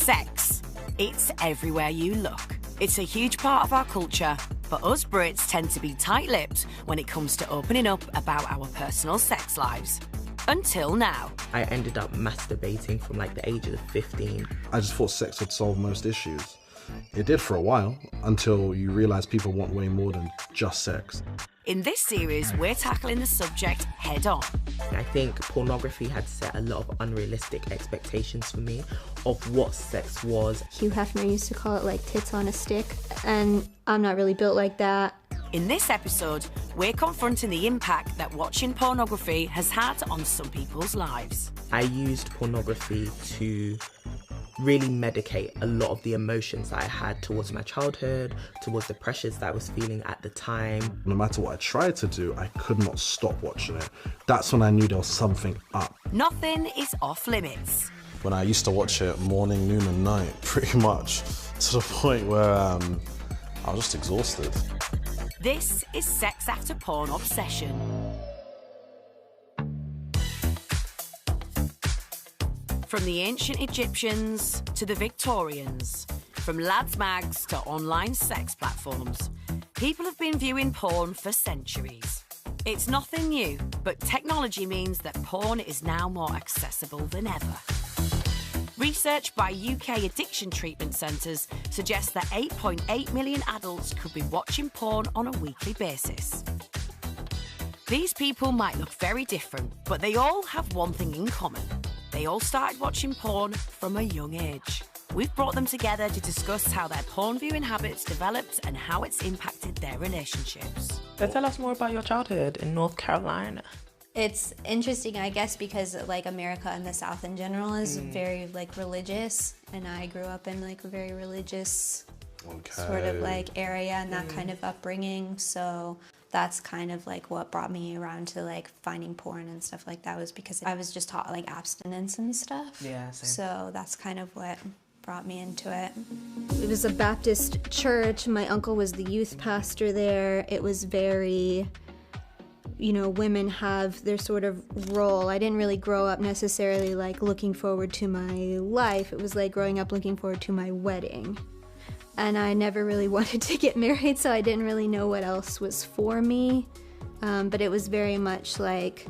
Sex. It's everywhere you look. It's a huge part of our culture, but us Brits tend to be tight-lipped when it comes to opening up about our personal sex lives. Until now. I ended up masturbating from like the age of 15. I just thought sex would solve most issues. It did for a while, until you realise people want way more than just sex. In this series, we're tackling the subject head-on. I think pornography had set a lot of unrealistic expectations for me of what sex was. Hugh Hefner used to call it like tits on a stick, and I'm not really built like that. In this episode, we're confronting the impact that watching pornography has had on some people's lives. I used pornography to really medicate a lot of the emotions that I had towards my childhood, towards the pressures that I was feeling at the time. No matter what I tried to do, I could not stop watching it. That's when I knew there was something up. Nothing is off limits. When I used to watch it morning, noon and night, pretty much, to the point where I was just exhausted. This is Sex After Porn Obsession. From the ancient Egyptians to the Victorians, from lads' mags to online sex platforms, people have been viewing porn for centuries. It's nothing new, but technology means that porn is now more accessible than ever. Research by UK addiction treatment centres suggests that 8.8 million adults could be watching porn on a weekly basis. These people might look very different, but they all have one thing in common. They all started watching porn from a young age. We've brought them together to discuss how their porn viewing habits developed and how it's impacted their relationships. So tell us more about your childhood in North Carolina. It's interesting, I guess, because like America and the South in general is very like religious, and I grew up in like a very religious sort of like area and that kind of upbringing. So that's kind of like what brought me around to like finding porn and stuff like that, was because I was just taught like abstinence and stuff. Yeah, same. So that's kind of what brought me into it. It was a Baptist church. My uncle was the youth pastor there. It was very, you know, women have their sort of role. I didn't really grow up necessarily like looking forward to my life. It was like growing up looking forward to my wedding. And I never really wanted to get married, so I didn't really know what else was for me. But it was very much like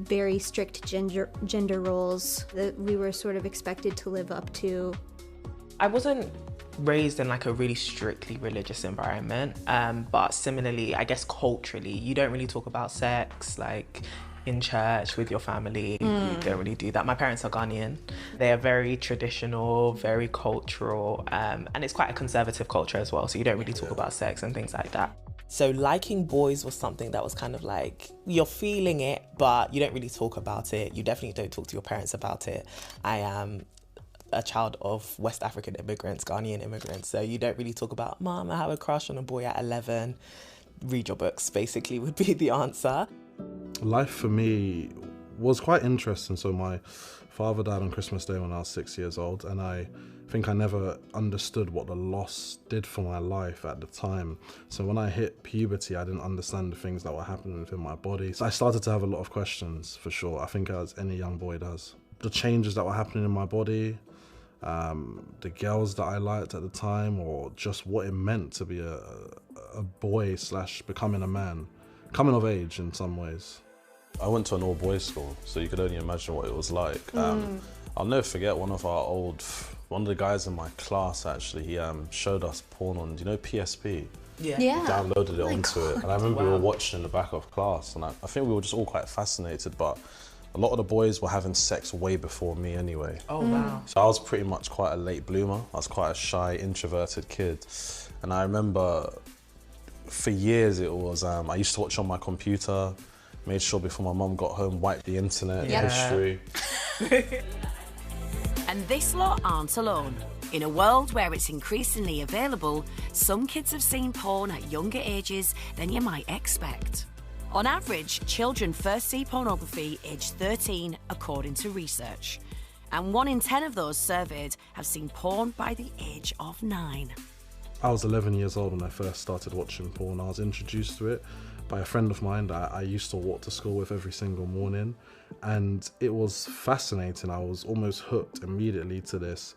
very strict gender roles that we were sort of expected to live up to. I wasn't raised in like a really strictly religious environment, but similarly, I guess culturally, you don't really talk about sex like in church with your family. You don't really do that. My parents are Ghanaian. They are very traditional, very cultural, and it's quite a conservative culture as well, so you don't really talk about sex and things like that. So liking boys was something that was kind of like, you're feeling it, but you don't really talk about it. You definitely don't talk to your parents about it. I am a child of West African immigrants, Ghanaian immigrants, so you don't really talk about, Mom, I have a crush on a boy at 11. Read your books, basically, would be the answer. Life for me was quite interesting. So my father died on Christmas Day when I was 6 years old, and I think I never understood what the loss did for my life at the time. So when I hit puberty, I didn't understand the things that were happening within my body. So I started to have a lot of questions, for sure. I think as any young boy does. The changes that were happening in my body, the girls that I liked at the time, or just what it meant to be a boy / becoming a man, coming of age in some ways. I went to an all-boys school, so you could only imagine what it was like. I'll never forget one of the guys in my class, actually, he showed us porn on, do you know PSP? Yeah. He downloaded it onto it, and I remember we were watching in the back of class, and I think we were just all quite fascinated, but a lot of the boys were having sex way before me anyway. Oh, wow. So I was pretty much quite a late bloomer. I was quite a shy, introverted kid. And I remember for years it was, I used to watch on my computer, made sure before my mum got home, wiped the internet, history. And this lot aren't alone. In a world where it's increasingly available, some kids have seen porn at younger ages than you might expect. On average, children first see pornography aged 13, according to research. And 1 in 10 of those surveyed have seen porn by the age of 9. I was 11 years old when I first started watching porn. I was introduced to it by a friend of mine that I used to walk to school with every single morning, and it was fascinating. I was almost hooked immediately to this.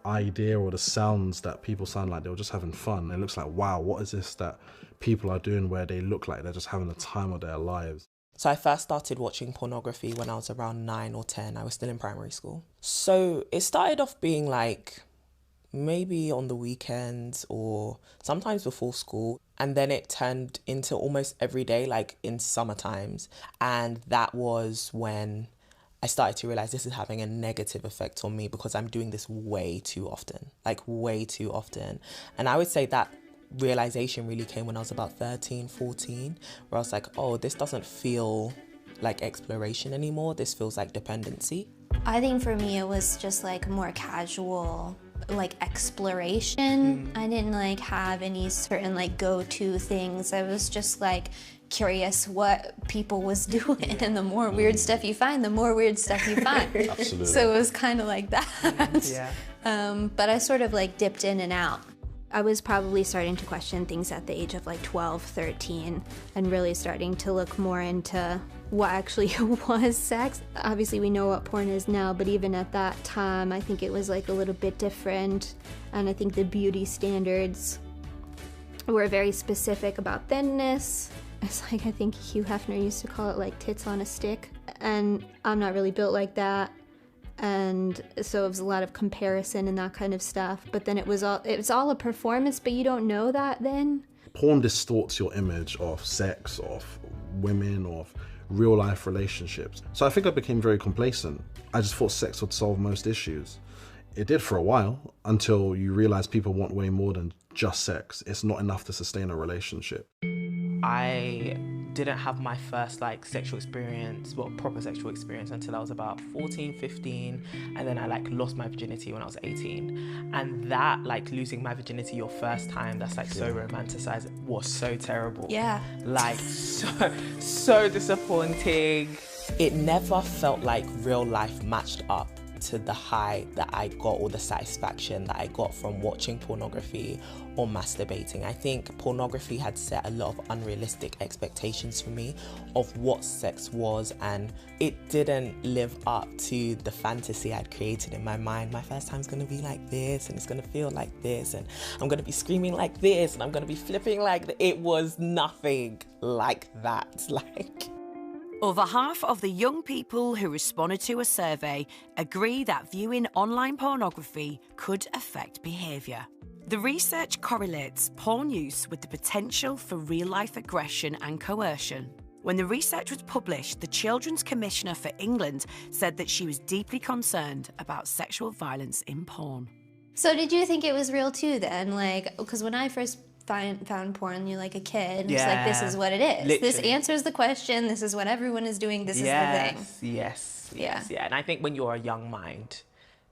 idea or the sounds that people sound like they were just having fun. It looks like, wow, what is this that people are doing where they look like they're just having the time of their lives? So I first started watching pornography when I was around 9 or 10. I was still in primary school. So it started off being like maybe on the weekends or sometimes before school. And then it turned into almost every day, like in summer times. And that was when I started to realize this is having a negative effect on me because I'm doing this way too often, like way too often. And I would say that realization really came when I was about 13, 14, where I was like, oh, this doesn't feel like exploration anymore. This feels like dependency. I think for me it was just like more casual, like exploration. I didn't like have any certain like go-to things. I was just like curious what people was doing, and the more weird stuff you find, the more weird stuff you find. Absolutely. So it was kind of like that. Yeah. But I sort of like dipped in and out. I was probably starting to question things at the age of like 12, 13, and really starting to look more into what actually was sex. Obviously we know what porn is now, but even at that time I think it was like a little bit different, and I think the beauty standards were very specific about thinness. It's like, I think Hugh Hefner used to call it like tits on a stick, and I'm not really built like that. And so it was a lot of comparison and that kind of stuff. But then it's all a performance, but you don't know that then. Porn distorts your image of sex, of women, of real life relationships. So I think I became very complacent. I just thought sex would solve most issues. It did for a while, until you realize people want way more than just sex. It's not enough to sustain a relationship. I didn't have my first like sexual experience, well, proper sexual experience, until I was about 14, 15, and then I like lost my virginity when I was 18. And that, like, losing my virginity your first time, that's like so romanticized, was so terrible. Yeah. Like so disappointing. It never felt like real life matched up to the high that I got, or the satisfaction that I got from watching pornography or masturbating. I think pornography had set a lot of unrealistic expectations for me of what sex was, and it didn't live up to the fantasy I'd created in my mind. My first time's gonna be like this, and it's gonna feel like this, and I'm gonna be screaming like this, and I'm gonna be flipping like that. It was nothing like that. Like, over half of the young people who responded to a survey agree that viewing online pornography could affect behaviour. The research correlates porn use with the potential for real-life aggression and coercion. When the research was published, the Children's Commissioner for England said that she was deeply concerned about sexual violence in porn. So did you think it was real too then? Like, because when I first found porn, you're like a kid, it's like, this is what it is. Literally. This answers the question, this is what everyone is doing, this is the thing. Yes. And I think when you're a young mind,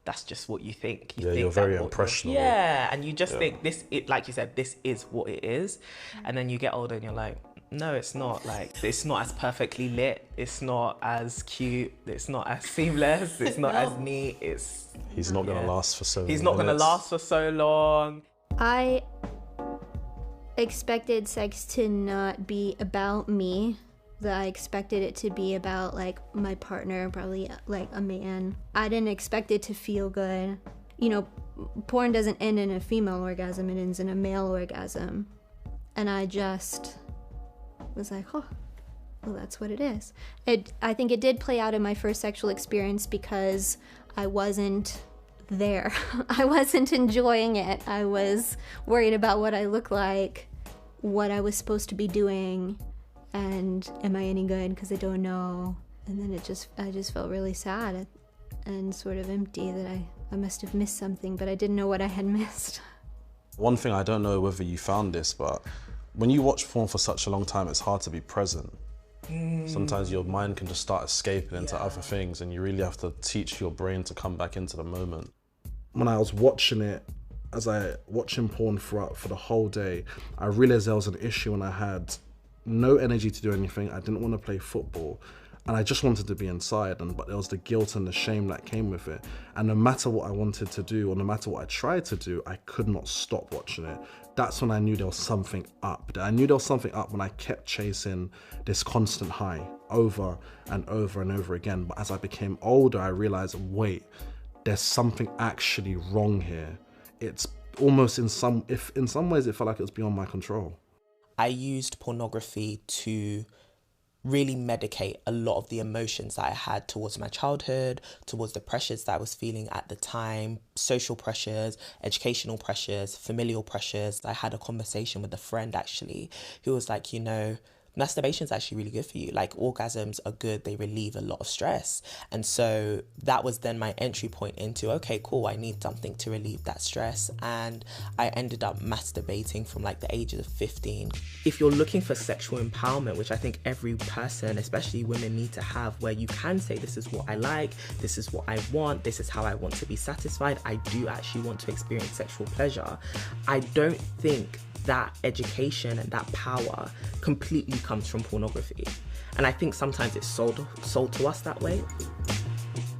that's just what you think. You're very impressionable. Yeah, and you just think like you said, this is what it is. And then you get older and you're like, no, it's not. Like, it's not as perfectly lit, it's not as cute, it's not as seamless, it's not as neat. He's not gonna last for so long. He's not gonna last for so long. I expected sex to not be about me. That I expected it to be about like my partner, probably like a man. I didn't expect it to feel good. You know, porn doesn't end in a female orgasm, it ends in a male orgasm. And I just was like, oh, well, that's what it is. I think it did play out in my first sexual experience because I wasn't there. I wasn't enjoying it. I was worried about what I look like, what I was supposed to be doing, and am I any good, because I don't know. And then I just felt really sad and sort of empty, that I must have missed something, but I didn't know what I had missed. One thing, I don't know whether you found this, but when you watch porn for such a long time, it's hard to be present. Sometimes your mind can just start escaping into other things, and you really have to teach your brain to come back into the moment. When I was watching it, as I watching porn for the whole day, I realized there was an issue when I had no energy to do anything. I didn't want to play football, and I just wanted to be inside, but there was the guilt and the shame that came with it. And no matter what I wanted to do, or no matter what I tried to do, I could not stop watching it. That's when I knew there was something up. I knew there was something up when I kept chasing this constant high over and over and over again. But as I became older, I realized, wait, there's something actually wrong here. It's almost in some ways it felt like it was beyond my control. I used pornography to really medicate a lot of the emotions that I had towards my childhood, towards the pressures that I was feeling at the time, social pressures, educational pressures, familial pressures. I had a conversation with a friend actually who was like, masturbation is actually really good for you. Like, orgasms are good, they relieve a lot of stress. And so that was then my entry point into, okay, cool, I need something to relieve that stress. And I ended up masturbating from like the ages of 15. If you're looking for sexual empowerment, which I think every person, especially women, need to have, where you can say, this is what I like, this is what I want, this is how I want to be satisfied, I do actually want to experience sexual pleasure, I don't think that education and that power completely comes from pornography. And I think sometimes it's sold to us that way.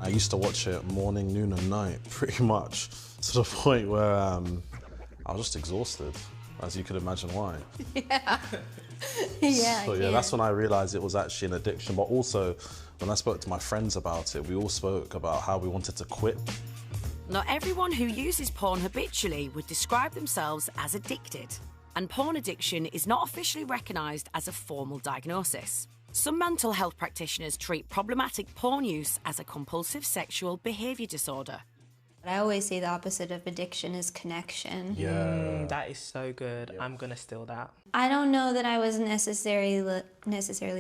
I used to watch it morning, noon and night, pretty much, to the point where I was just exhausted, as you could imagine why. Yeah. Yeah. So yeah, that's when I realized it was actually an addiction. But also, when I spoke to my friends about it, we all spoke about how we wanted to quit. Not everyone who uses porn habitually would describe themselves as addicted. And porn addiction is not officially recognised as a formal diagnosis. Some mental health practitioners treat problematic porn use as a compulsive sexual behaviour disorder. I always say the opposite of addiction is connection. Yeah. That is so good. Yeah. I'm gonna steal that. I don't know that I was necessarily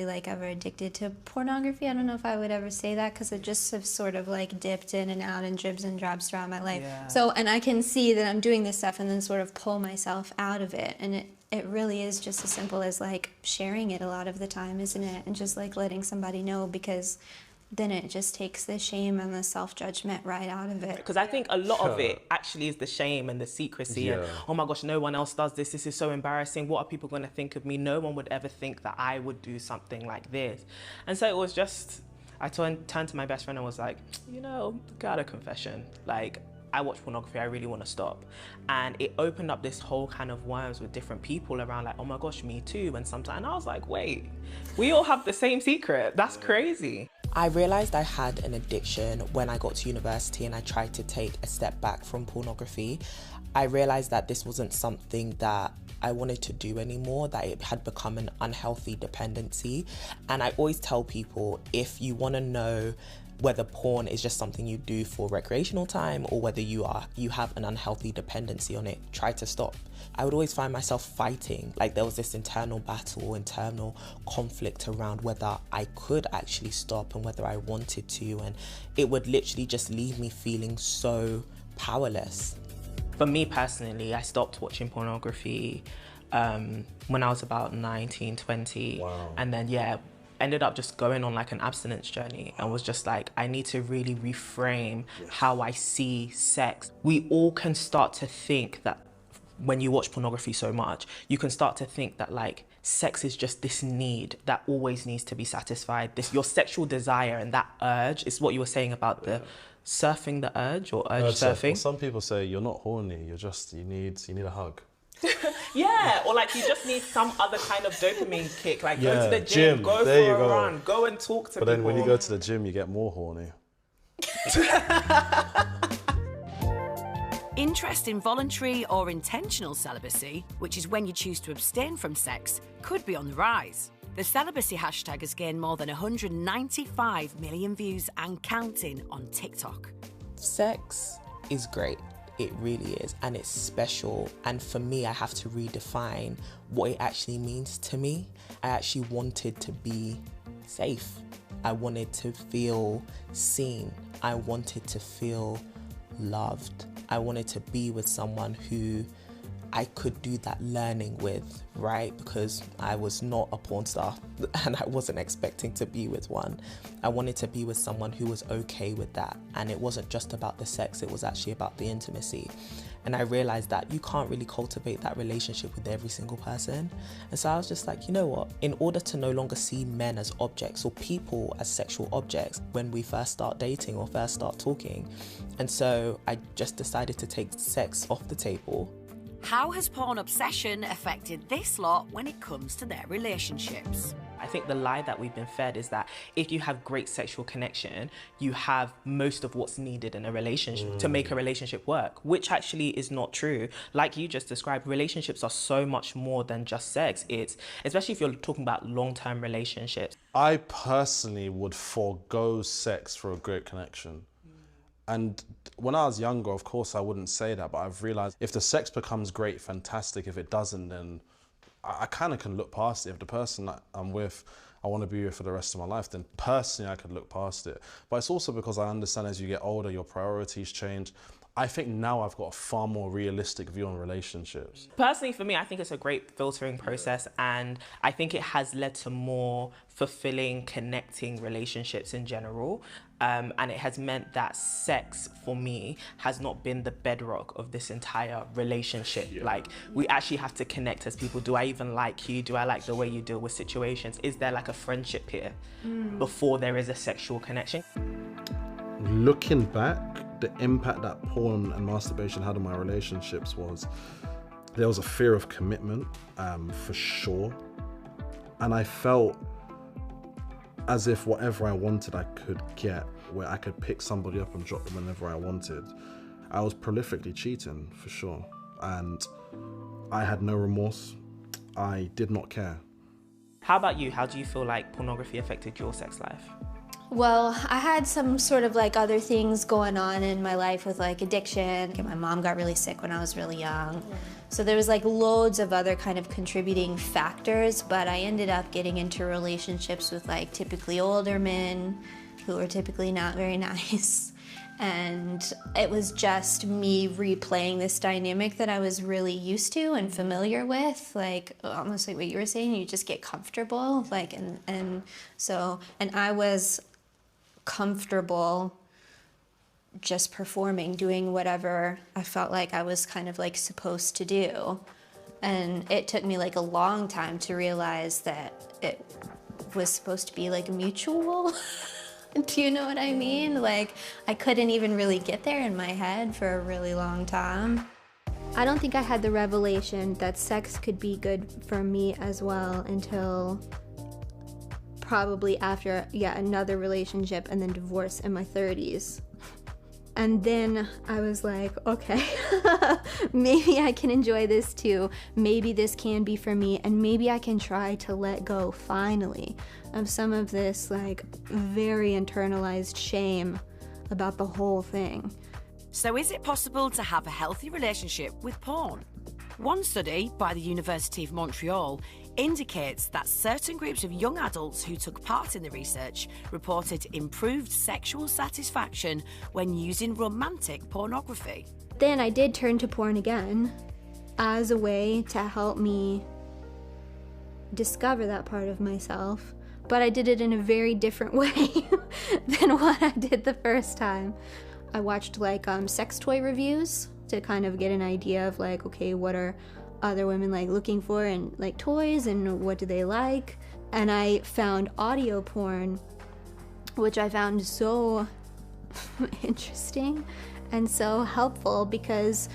like ever addicted to pornography. I don't know if I would ever say that, because it just have sort of like dipped in and out and dribs and drabs throughout my life. Yeah. So, and I can see that I'm doing this stuff and then sort of pull myself out of it. And it really is just as simple as like sharing it a lot of the time, isn't it? And just like letting somebody know, because then it just takes the shame and the self-judgment right out of it. Because I think a lot of it actually is the shame and the secrecy and, oh my gosh, no one else does this. This is so embarrassing. What are people going to think of me? No one would ever think that I would do something like this. And so it was just, I turned to my best friend and was like, got a confession. Like, I watch pornography, I really want to stop. And it opened up this whole kind of worms with different people around, like, oh my gosh, me too. And I was like, wait, we all have the same secret. That's crazy. I realised I had an addiction when I got to university and I tried to take a step back from pornography. I realised that this wasn't something that I wanted to do anymore, that it had become an unhealthy dependency. And I always tell people, if you want to know whether porn is just something you do for recreational time or whether you have an unhealthy dependency on it, try to stop. I would always find myself fighting, like there was this internal battle, internal conflict around whether I could actually stop and whether I wanted to, and it would literally just leave me feeling so powerless. For me personally, I stopped watching pornography when I was about 19, 20. Wow. And then, ended up just going on like an abstinence journey and was just like, I need to really reframe how I see sex. We all can start to think that when you watch pornography so much, you can start to think that like sex is just this need that always needs to be satisfied. Your sexual desire and that urge is what you were saying about the surfing the urge or urge surfing. Well, some people say you're not horny, you need a hug. Yeah, or like you just need some other kind of dopamine kick, like go to the gym, go for a run, go and talk to people. But then when you go to the gym, you get more horny. Interest in voluntary or intentional celibacy, which is when you choose to abstain from sex, could be on the rise. The celibacy hashtag has gained more than 195 million views and counting on TikTok. Sex is great. It really is, and it's special. And for me, I have to redefine what it actually means to me. I actually wanted to be safe. I wanted to feel seen. I wanted to feel loved. I wanted to be with someone who I could do that learning with, right? Because I was not a porn star and I wasn't expecting to be with one. I wanted to be with someone who was okay with that. And it wasn't just about the sex, it was actually about the intimacy. And I realized that you can't really cultivate that relationship with every single person. And so I was just like, you know what? In order to no longer see men as objects or people as sexual objects when we first start dating or first start talking. And so I just decided to take sex off the table. How has porn obsession affected this lot when it comes to their relationships? I think the lie that we've been fed is that if you have great sexual connection, you have most of what's needed in a relationship to make a relationship work, which actually is not true. Like you just described, relationships are so much more than just sex. It's, especially if you're talking about long-term relationships. I personally would forego sex for a great connection. And when I was younger, of course, I wouldn't say that, but I've realized if the sex becomes great, fantastic. If it doesn't, then I kind of can look past it. If the person that I'm with, I want to be with for the rest of my life, then personally I could look past it. But it's also because I understand as you get older, your priorities change. I think now I've got a far more realistic view on relationships. Personally, for me, I think it's a great filtering process, and I think it has led to more fulfilling, connecting relationships in general. And it has meant that sex, for me, has not been the bedrock of this entire relationship. Yeah. Like, we actually have to connect as people. Do I even like you? Do I like the way you deal with situations? Is there like a friendship here before there is a sexual connection? Looking back, the impact that porn and masturbation had on my relationships was there was a fear of commitment, for sure. And I felt as if whatever I wanted, I could get, where I could pick somebody up and drop them whenever I wanted. I was prolifically cheating, for sure. And I had no remorse. I did not care. How about you? How do you feel like pornography affected your sex life? Well, I had some sort of like other things going on in my life with like addiction. My mom got really sick when I was really young. So there was like loads of other kind of contributing factors, but I ended up getting into relationships with like typically older men who were typically not very nice. And it was just me replaying this dynamic that I was really used to and familiar with, like almost like what you were saying, you just get comfortable, like, and I was comfortable just performing, doing whatever I felt like I was kind of like supposed to do. And it took me like a long time to realize that it was supposed to be like mutual. Do you know what I mean? Like, I couldn't even really get there in my head for a really long time. I don't think I had the revelation that sex could be good for me as well until probably after yet another relationship and then divorce in my 30s. And then I was like, okay, maybe I can enjoy this too. Maybe this can be for me, and maybe I can try to let go finally of some of this like very internalized shame about the whole thing. So is it possible to have a healthy relationship with porn? One study by the University of Montreal indicates that certain groups of young adults who took part in the research reported improved sexual satisfaction when using romantic pornography. Then I did turn to porn again as a way to help me discover that part of myself, but I did it in a very different way than what I did the first time. I watched like sex toy reviews to kind of get an idea of like, okay, what are other women like looking for in like toys and what do they like. And I found audio porn, which I found so interesting and so helpful because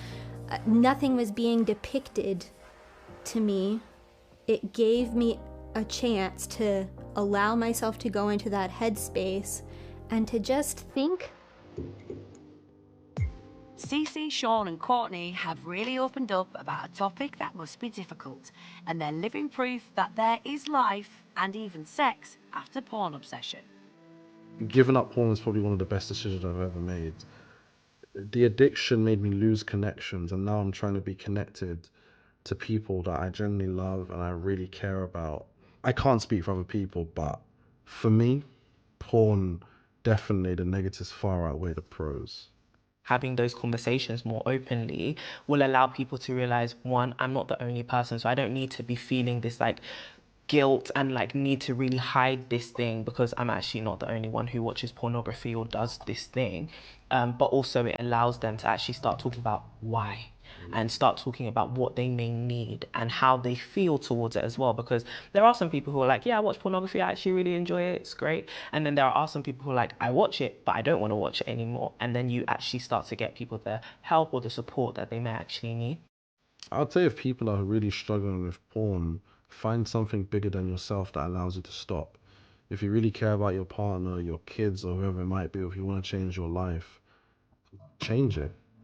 nothing was being depicted to me. It gave me a chance to allow myself to go into that headspace and to just think. Cece, Sean and Courtney have really opened up about a topic that must be difficult, and they're living proof that there is life and even sex after porn obsession. Giving up porn is probably one of the best decisions I've ever made. The addiction made me lose connections, and now I'm trying to be connected to people that I genuinely love and I really care about. I can't speak for other people, but for me, porn, definitely the negatives far outweigh the pros. Having those conversations more openly will allow people to realize, one, I'm not the only person, so I don't need to be feeling this like guilt and like need to really hide this thing because I'm actually not the only one who watches pornography or does this thing. But also it allows them to actually start talking about why and start talking about what they may need and how they feel towards it as well, because there are some people who are like, yeah, I watch pornography, I actually really enjoy it, it's great. And then there are some people who are like, I watch it, but I don't want to watch it anymore. And then you actually start to get people the help or the support that they may actually need. I'd say if people are really struggling with porn, Find something bigger than yourself that allows you to stop. If you really care about your partner, your kids, or whoever it might be, if you want to change your life, change it.